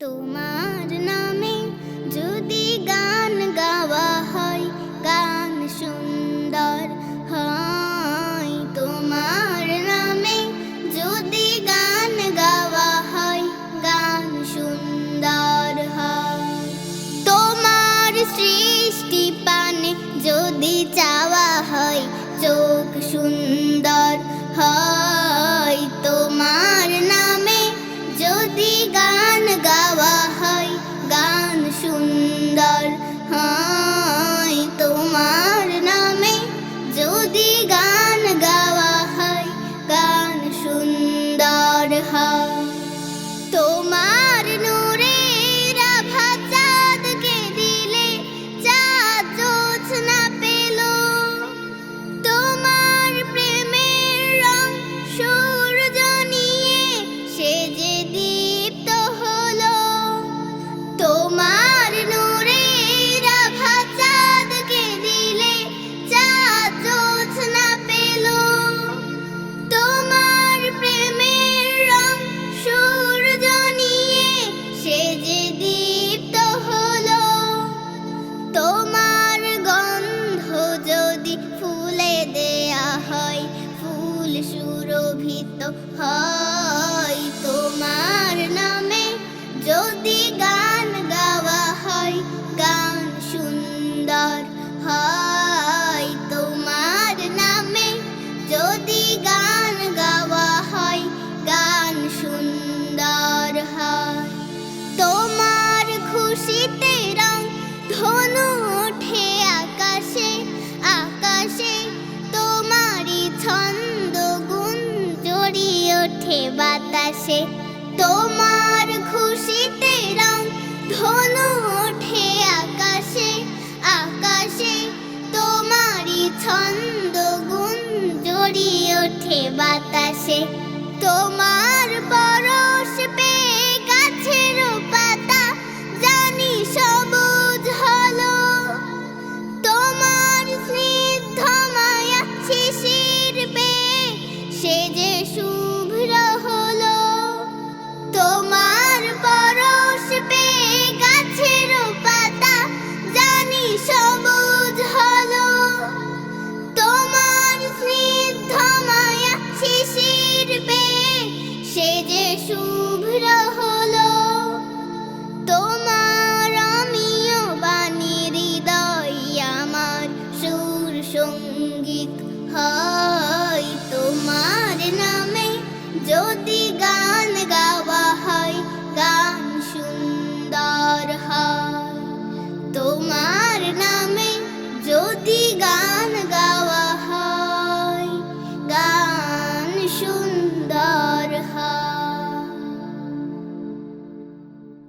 তোমার নামে যদি গান গাওয়া হয়, গান সুন্দর হয়। তোমার নামে যদি গান গাওয়া হয়, গান সুন্দর হয়। তোমার সৃষ্টি পানে যদি চাওয়া হয়, চোখ সুন্দর হয়। তোমার নামে যদি গান গাওয়া হয়, গান সুন্দর হয়। তোমার নামে যদি গান গাওয়া হয়, গান সুন্দর হয়। তোমার নূরের আভা চাঁদকে দিলে চাঁদ জোছনা পেল। তোমার প্রেমের রং সূর্য নিয়ে সে যে দীপ্ত হলো। তোমার নূরের আভা চাঁদকে দিলে চাঁদ জোছনা পেল। তোমার প্রেমের রং সূর্য নিয়ে সে যে দীপ্ত হলো। তোমার গন্ধ যদি ফুলে দেয়া হয়, ফুল সুরভিত হয়। তোমার নামে যদি গান গাওয়া হয়, গান সুন্দর হয়। তোমার নামে যদি গান গাওয়া হয়, গান সুন্দর হয়। তোমার খুশিতে রং ধনু ওঠে আকাশে আকাশে। তোমারই ছন্দ গুণ জড়িয়ে ওঠে বাতাসে। তোমার খুশিতে রং ধনু ওঠে আকাশে আকাশে। তোমারই ছন্দ গুণ জড়িয়ে ওঠে বাতাসে। তোমার পরশ পেয়ে গাছের পাতা জানি সবুজ হলো। তোমার স্নিগ্ধ মায়া শিশির পেয়ে সে যে শুভ্র হলো। তোমার পরশ পেয়ে গাছের পাতা জানি সবুজ হলো। তোমার স্নিগ্ধ মায়া শিশির পেয়ে সে যে শুভ্র হলো। তোমার অমিয় বাণী হৃদয় আমার সুর সঙ্গীত হয়। তোমার নামে যদি গান গাওয়া হয়, গান সুন্দর হয়। তোমার নামে যদি গান